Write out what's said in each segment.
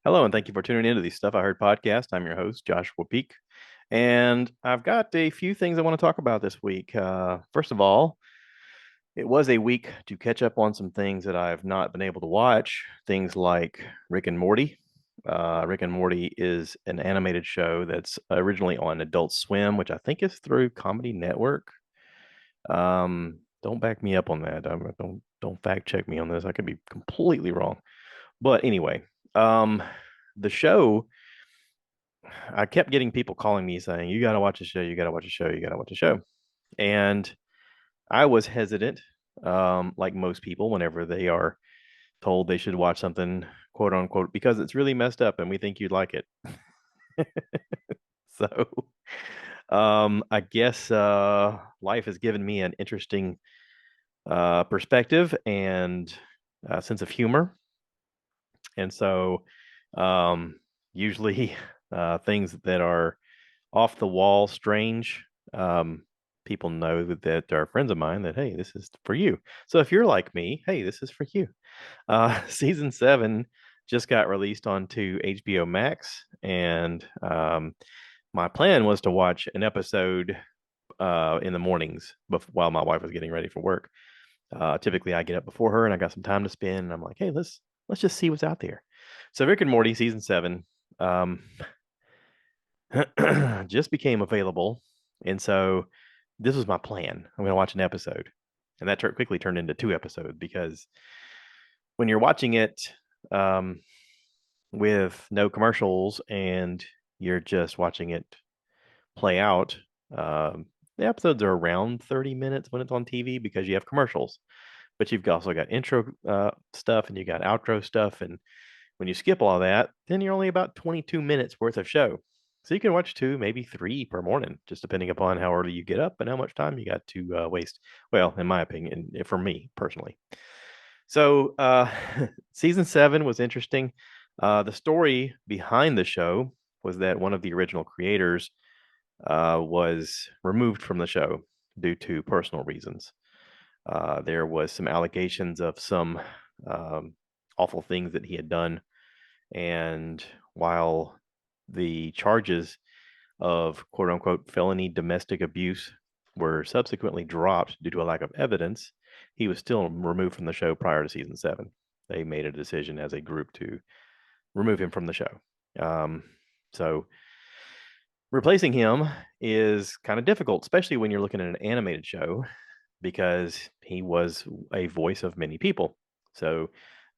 Hello, and thank you for tuning into the Stuff I Heard podcast. I'm your host, Joshua Peak, and I've got a few things I want to talk about this week. First of all, it was a week to catch up on some things that I've not been able to watch, things like Rick and Morty. Rick and Morty is an animated show that's originally on Adult Swim, which I think is through Comedy Network. Don't back me up on that. Don't fact check me on this. I could be completely wrong. But anyway, um, the show I kept getting people calling me saying, "You got to watch the show. You got to watch the show. You got to watch the show." And I was hesitant, like most people, whenever they are told they should watch something, quote unquote, because it's really messed up and we think you'd like it. So, I guess life has given me an interesting perspective and sense of humor. And so, usually, things that are off the wall strange, um, people know that are friends of mine that, hey, this is for you. So if you're like me, hey, this is for you. Season 7 just got released onto HBO Max, and my plan was to watch an episode in the mornings while my wife was getting ready for work. Typically, I get up before her, and I got some time to spend. And I'm like, hey, let's just see what's out there. So Rick and Morty season 7 um, just became available, and so this was my plan. I'm going to watch an episode, and that quickly turned into two episodes because when you're watching it um, with no commercials and you're just watching it play out, the episodes are around 30 minutes when it's on TV because you have commercials, but you've also got intro stuff and you got outro stuff, and when you skip all that, then you're only about 22 minutes worth of show. So you can watch two, maybe three per morning, just depending upon how early you get up and how much time you got to waste. Well, in my opinion, for me personally. So season 7 was interesting. The story behind the show was that one of the original creators was removed from the show due to personal reasons. There was some allegations of some um, awful things that he had done, and while the charges of quote unquote felony domestic abuse were subsequently dropped due to a lack of evidence, he was still removed from the show prior to season 7. They made a decision as a group to remove him from the show. Um, so replacing him is kind of difficult, especially when you're looking at an animated show, because he was a voice of many people. So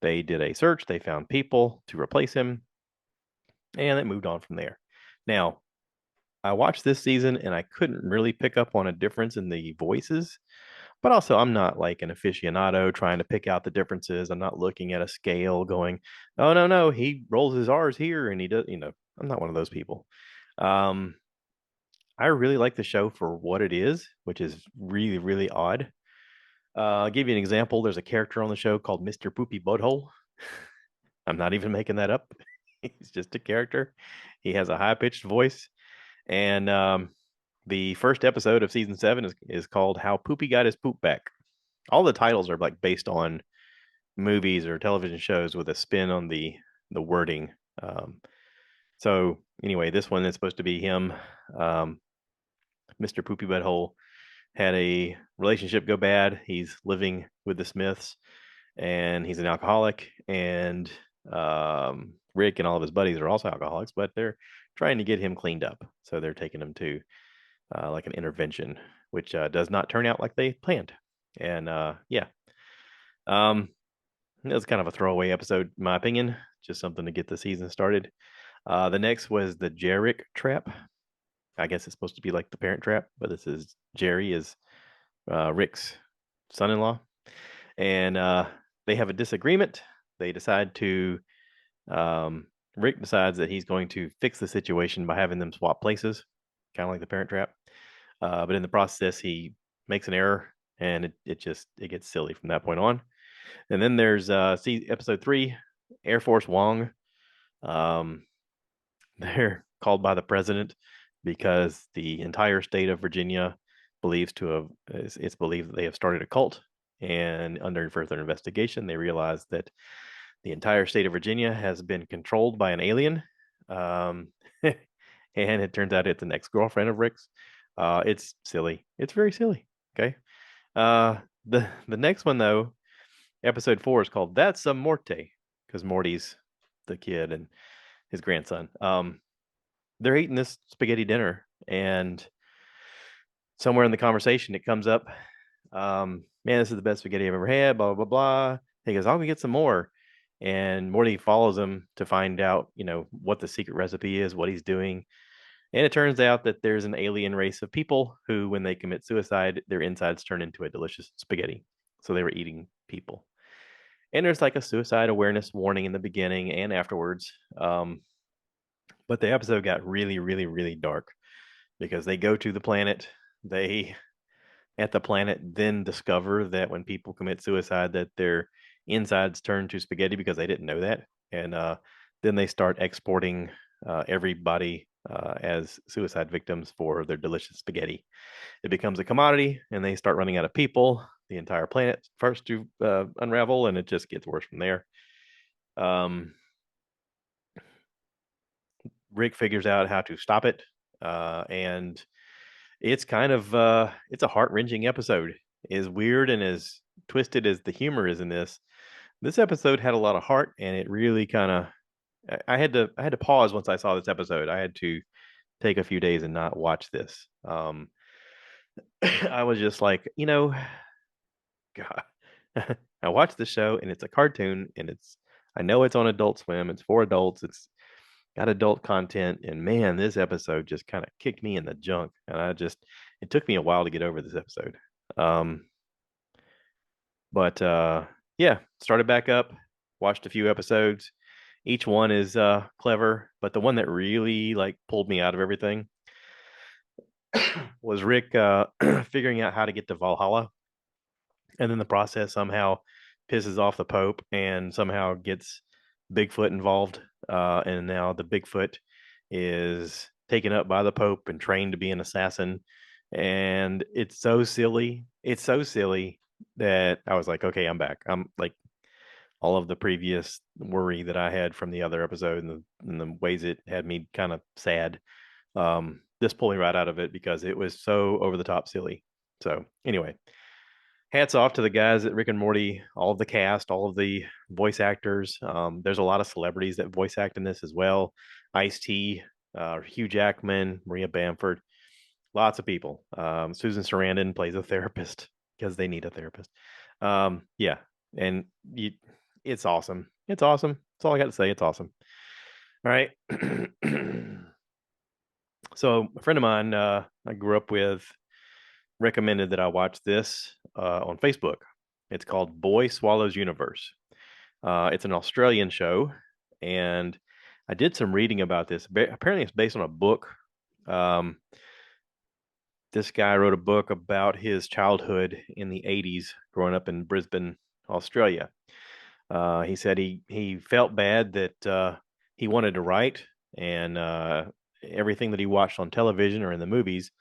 they did a search, they found people to replace him, and it moved on from there. Now, I watched this season and I couldn't really pick up on a difference in the voices, but also I'm not like an aficionado trying to pick out the differences. I'm not looking at a scale going, oh, no, no, he rolls his R's here and he does, I'm not one of those people. Um, I really like the show for what it is, which is really, really odd. I'll give you an example. There's a character on the show called Mr. Poopy Butthole. I'm not even making that up. He's just a character. He has a high pitched voice. And the first episode of season 7 is called How Poopy Got His Poop Back. All the titles are like based on movies or television shows with a spin on the wording. So anyway, this one is supposed to be him. Mr. Poopy Butthole had a relationship go bad. He's living with the Smiths, and he's an alcoholic. And Rick and all of his buddies are also alcoholics, but they're trying to get him cleaned up. So they're taking him to like an intervention, which does not turn out like they planned. And yeah, um, it was kind of a throwaway episode, in my opinion, just something to get the season started. The next was the Jarrick trap. I guess it's supposed to be like the Parent Trap, but this is Jerry is Rick's son-in-law, and they have a disagreement. They decide to Rick decides that he's going to fix the situation by having them swap places, kind of like the Parent Trap. But in the process, he makes an error, and it gets silly from that point on. And then there's see episode 3, Air Force Wong. Um, they're called by the president because the entire state of Virginia believes to have it's believed that they have started a cult. And under further investigation, they realize that The entire state of Virginia has been controlled by an alien. Um, and it turns out it's an ex-girlfriend of Rick's. It's silly. It's very silly. Okay. Uh, the next one though, episode 4 is called "That's a Morty" because Morty's the kid and his grandson. They're eating this spaghetti dinner, and somewhere in the conversation it comes up, man, this is the best spaghetti I've ever had, blah blah blah. He goes, I'll go get some more. And Morty follows him to find out, what the secret recipe is, what he's doing. And it turns out that there's an alien race of people who, when they commit suicide, their insides turn into a delicious spaghetti. So they were eating people. And there's like a suicide awareness warning in the beginning and afterwards. But the episode got really, really, really dark because they go to the planet. They at the planet then discover that when people commit suicide that their insides turn to spaghetti because they didn't know that. And then they start exporting everybody as suicide victims for their delicious spaghetti. It becomes a commodity and they start running out of people. The entire planet starts to unravel, and it just gets worse from there. um, Rick figures out how to stop it, and it's kind of it's a heart-wrenching episode. As weird and as twisted as the humor is in this episode had a lot of heart, and it really kind of I had to pause once I saw this episode. I had to take a few days and not watch this. I was just like, God. I watched the show and it's a cartoon, and I know it's on Adult Swim. It's for adults. It's got adult content, and man, this episode just kind of kicked me in the junk, and it took me a while to get over this episode. Um, but yeah, started back up, watched a few episodes. Each one is clever, but the one that really like pulled me out of everything was Rick figuring out how to get to Valhalla, and then the process somehow pisses off the Pope and somehow gets Bigfoot involved. And now the Bigfoot is taken up by the Pope and trained to be an assassin. And it's so silly. It's so silly that I was like, okay, I'm back. I'm like, all of the previous worry that I had from the other episode and the ways it had me kind of sad. This pulled me right out of it because it was so over the top silly. So anyway, hats off to the guys at Rick and Morty, all of the cast, all of the voice actors. There's a lot of celebrities that voice act in this as well. Ice-T, Hugh Jackman, Maria Bamford, lots of people. Susan Sarandon plays a therapist because they need a therapist. Yeah, and it's awesome. It's awesome. That's all I got to say. It's awesome. All right. So a friend of mine I grew up with recommended that I watch this on Facebook. It's called Boy Swallows Universe. It's an Australian show, and I did some reading about this. Apparently, it's based on a book. Um, this guy wrote a book about his childhood in the 80s, growing up in Brisbane, Australia. He said he felt bad that he wanted to write, and everything that he watched on television or in the movies,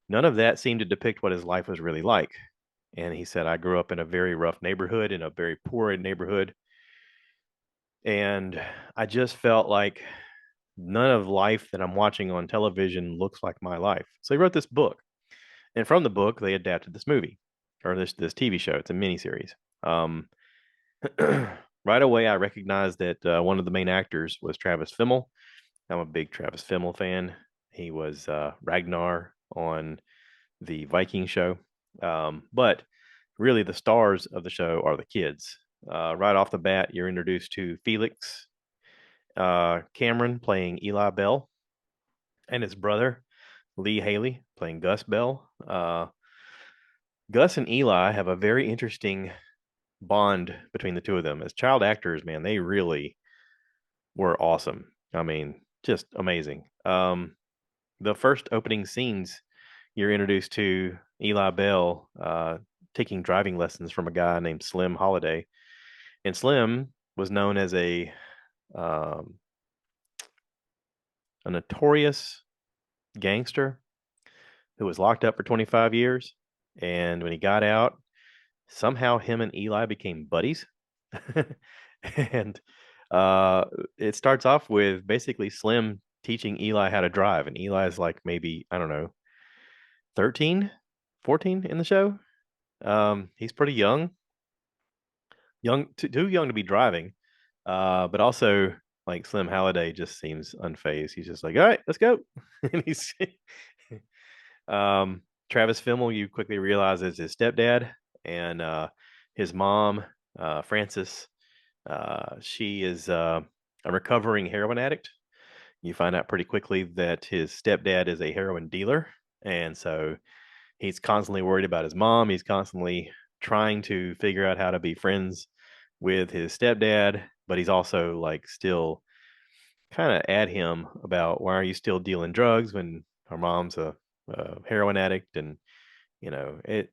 none of that seemed to depict what his life was really like. And he said, I grew up in a very rough neighborhood, in a very poor neighborhood. And I just felt like none of life that I'm watching on television looks like my life. So he wrote this book. And from the book, they adapted this movie or this TV show. It's a miniseries. Um, right away, I recognized that one of the main actors was Travis Fimmel. I'm a big Travis Fimmel fan. He was Ragnar on the Viking show. But really, the stars of the show are the kids. Right off the bat, you're introduced to Felix Cameron playing Eli Bell, and his brother Lee Haley playing Gus Bell. Gus and Eli have a very interesting bond between the two of them. As child actors, man, they really were awesome. I mean, just amazing. The first opening scenes, you're introduced to Eli Bell taking driving lessons from a guy named Slim Holiday. And Slim was known as um, a notorious gangster who was locked up for 25 years. And when he got out, somehow him and Eli became buddies. And uh, it starts off with basically Slim teaching Eli how to drive, and Eli's like maybe, I don't know, 13, 14 in the show. He's pretty young, too young to be driving. But also like Slim Halliday just seems unfazed. He's just like, all right, let's go. And he's Travis Fimmel, you quickly realize is his stepdad, and his mom, Frances, she is a recovering heroin addict. You find out pretty quickly that his stepdad is a heroin dealer, and so he's constantly worried about his mom. He's constantly trying to figure out how to be friends with his stepdad, but he's also like still kind of at him about why are you still dealing drugs when our mom's a heroin addict, and it.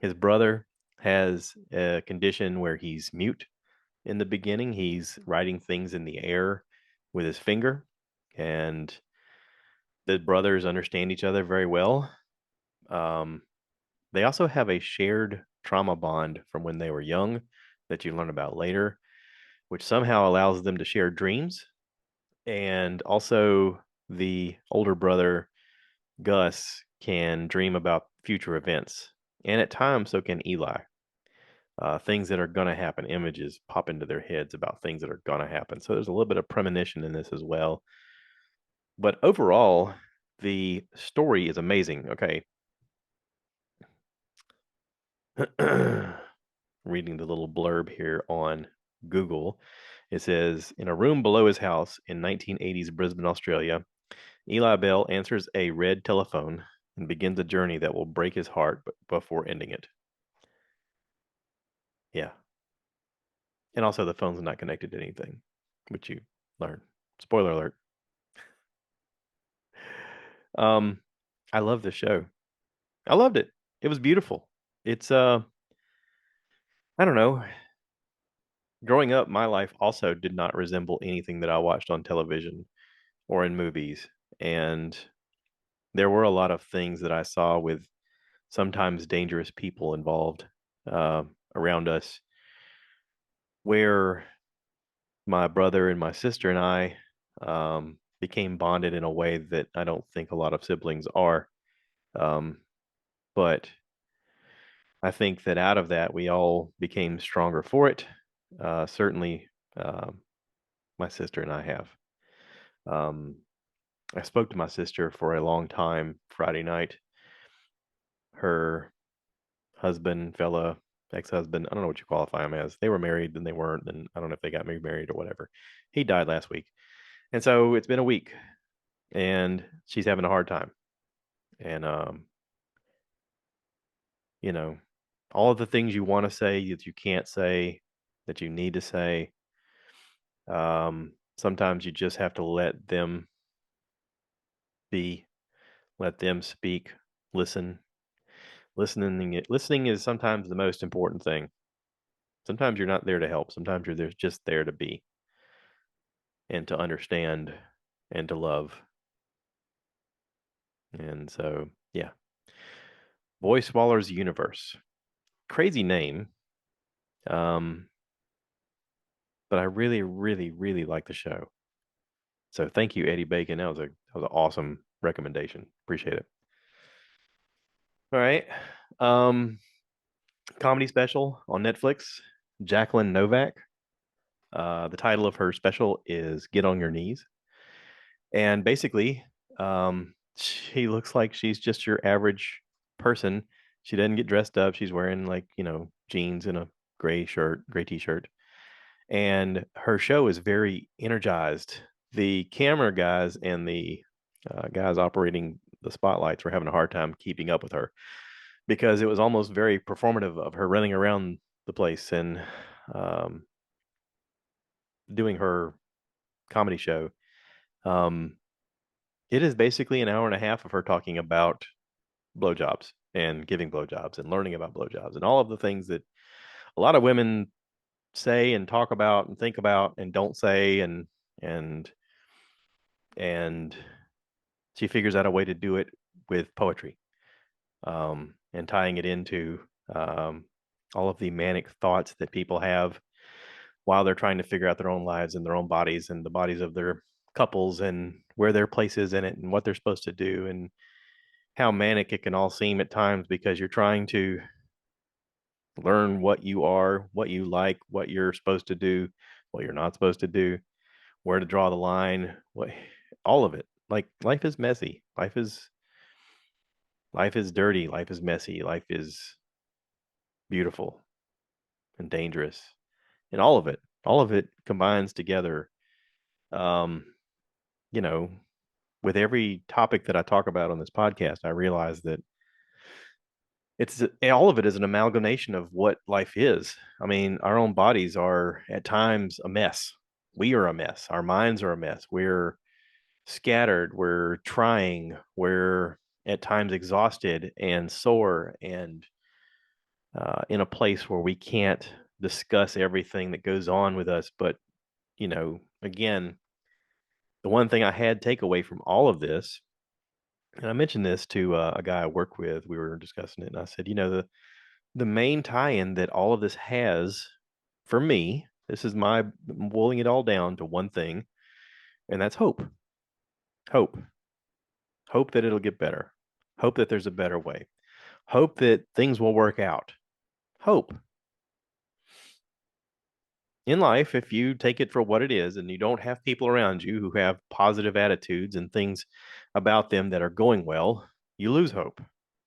His brother has a condition where he's mute in the beginning. He's writing things in the air with his finger, and the brothers understand each other very well. Um, they also have a shared trauma bond from when they were young that you learn about later, which somehow allows them to share dreams. And also, the older brother, Gus, can dream about future events. And at times, so can Eli. Things that are going to happen, images pop into their heads about things that are going to happen. So there's a little bit of premonition in this as well. But overall, the story is amazing. Okay. Reading the little blurb here on Google, it says in a room below his house in 1980s Brisbane, Australia, Eli Bell answers a red telephone and begins a journey that will break his heart before ending it. Yeah. And also, the phone's not connected to anything, which you learn. Spoiler alert. Um, I love this show. I loved it. It was beautiful. It's I don't know. Growing up, my life also did not resemble anything that I watched on television or in movies. And there were a lot of things that I saw with sometimes dangerous people involved around us, where my brother and my sister and I became bonded in a way that I don't think a lot of siblings are. Um, but I think that out of that, we all became stronger for it. Certainly, um, my sister and I have. Um, I spoke to my sister for a long time Friday night. Her husband, fella, ex-husband, I don't know what you qualify him as. They were married, then they weren't, and I don't know if they got remarried or whatever. He died last week. And so it's been a week, and she's having a hard time. And you know, all of the things you want to say that you can't say, that you need to say. Sometimes you just have to let them be, let them speak, listen. Listening is sometimes the most important thing. Sometimes you're not there to help. Sometimes you're there, just there to be and to understand and to love. And so, yeah, Boy Swallows Universe. Crazy name. Um, but I really, really, really like the show. So thank you, Eddie Bacon. That was an awesome recommendation. Appreciate it. All right. Um, Comedy special on Netflix. Jacqueline Novak. The title of her special is Get on Your Knees. And basically, she looks like she's just your average person. She doesn't get dressed up. She's wearing like, jeans and a gray shirt, gray t-shirt. And her show is very energized. The camera guys and the guys operating the spotlights were having a hard time keeping up with her because it was almost very performative of her running around the place and um, doing her comedy show. Um, it is basically an hour and a half of her talking about blowjobs and giving blowjobs and learning about blowjobs and all of the things that a lot of women say and talk about and think about and don't say, and and she figures out a way to do it with poetry, and tying it into um, all of the manic thoughts that people have while they're trying to figure out their own lives and their own bodies and the bodies of their couples and where their place is in it and what they're supposed to do, and how manic it can all seem at times because you're trying to learn what you are, what you like, what you're supposed to do, what you're not supposed to do, where to draw the line, what all of it. Like life is messy. Life is dirty, life is messy, life is beautiful and dangerous. And all of it combines together. Um, you know, with every topic that I talk about on this podcast, I realize that it's all of it is an amalgamation of what life is. I mean, our own bodies are at times a mess. We are a mess. Our minds are a mess. We're scattered. We're trying. We're at times exhausted and sore and in a place where we can't discuss everything that goes on with us. But, again, the one thing I had take away from all of this, and I mentioned this to a guy I work with, we were discussing it, and I said, the main tie-in that all of this has for me, this is my boiling it all down to one thing, and that's hope. Hope. Hope that it'll get better. Hope that there's a better way. Hope that things will work out. Hope. In life, if you take it for what it is and you don't have people around you who have positive attitudes and things about them that are going well, you lose hope,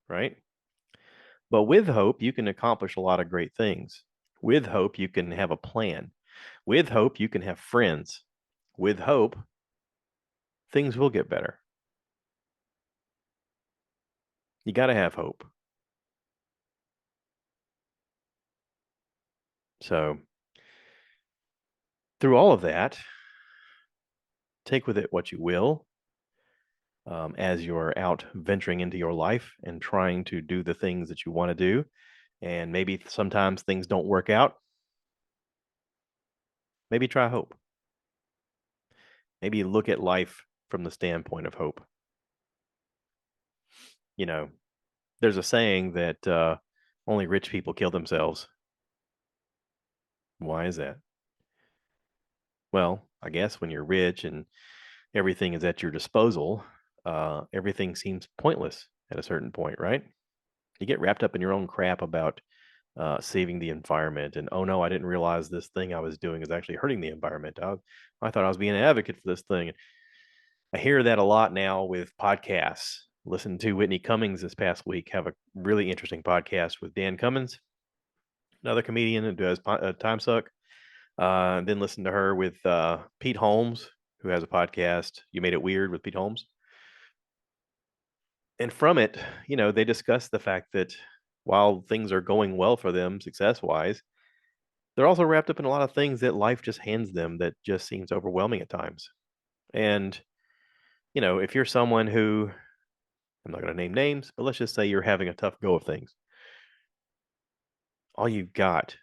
right? But with hope, you can accomplish a lot of great things. With hope, you can have a plan. With hope, you can have friends. With hope, things will get better. You got to have hope. So, through all of that, take with it what you will as you're out venturing into your life and trying to do the things that you want to do. And maybe sometimes things don't work out. Maybe try hope. Maybe look at life from the standpoint of hope. You know, there's a saying that only rich people kill themselves. Why is that? Well, I guess when you're rich and everything is at your disposal, everything seems pointless at a certain point, right? You get wrapped up in your own crap about saving the environment, and oh no, I didn't realize this thing I was doing is actually hurting the environment. I thought I was being an advocate for this thing. I hear that a lot now with podcasts. Listened to Whitney Cummings this past week have a really interesting podcast with Dan Cummins, another comedian who does Time Suck. Then listen to her with Pete Holmes, who has a podcast, You Made It Weird with Pete Holmes. And from it, they discuss the fact that while things are going well for them success wise, they're also wrapped up in a lot of things that life just hands them that just seems overwhelming at times. And, if you're someone who, I'm not going to name names, but let's just say you're having a tough go of things, all you've got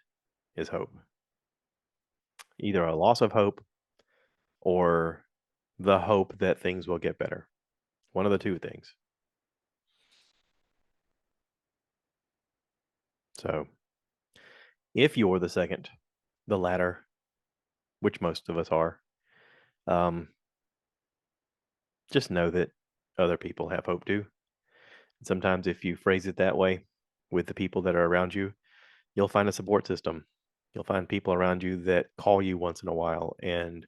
is hope. Either a loss of hope or the hope that things will get better. One of the two things. So, if you're the second, the latter, which most of us are, um, just know that other people have hope too. And sometimes, if you phrase it that way with the people that are around you, you'll find a support system. You'll find people around you that call you once in a while and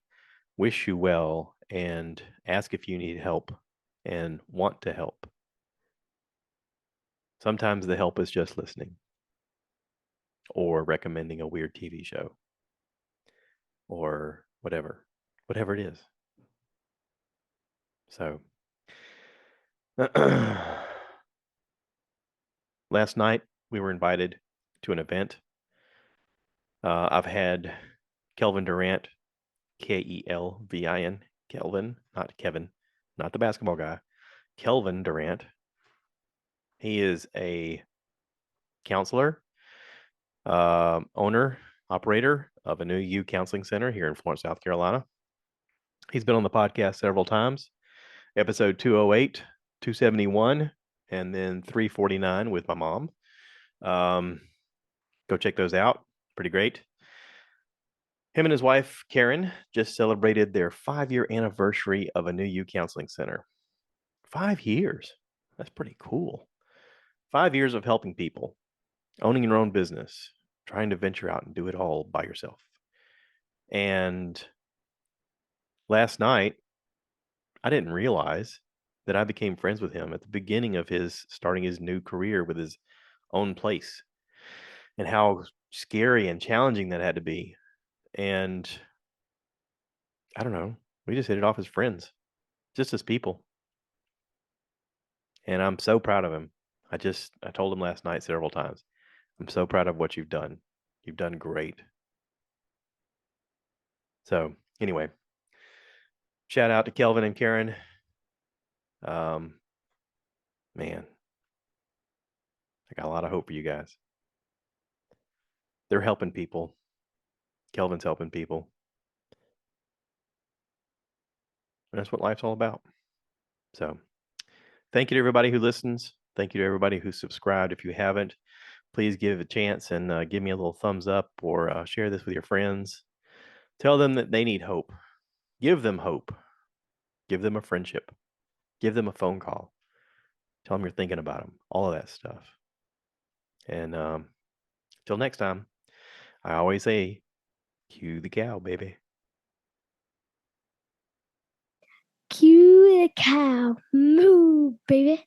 wish you well and ask if you need help and want to help. Sometimes the help is just listening or recommending a weird TV show or whatever it is. So, last night we were invited to an event. I've had Kelvin Durant, Kelvin, Kelvin, not Kevin, not the basketball guy, Kelvin Durant. He is a counselor, owner, operator of a new youth counseling center here in Florence, South Carolina. He's been on the podcast several times, episode 208, 271, and then 349 with my mom. Go check those out. Pretty great. Him and his wife, Karen, just celebrated their 5-year anniversary of a new youth counseling center. 5 years. That's pretty cool. 5 years of helping people, owning your own business, trying to venture out and do it all by yourself. And last night, I didn't realize that I became friends with him at the beginning of his starting his new career with his own place, and how scary and challenging that had to be. And I don't know, we just hit it off as friends, just as people. And I'm so proud of him. I told him last night several times, I'm so proud of what you've done. You've done great. So anyway, shout out to Kelvin and Karen. Um, man, I got a lot of hope for you guys. They're helping people. Kelvin's helping people. And that's what life's all about. So thank you to everybody who listens. Thank you to everybody who subscribed. If you haven't, please give it a chance and give me a little thumbs up, or share this with your friends. Tell them that they need hope. Give them hope. Give them a friendship. Give them a phone call. Tell them you're thinking about them. All of that stuff. And till next time, I always say, cue the cow, baby. Cue the cow. Moo, baby.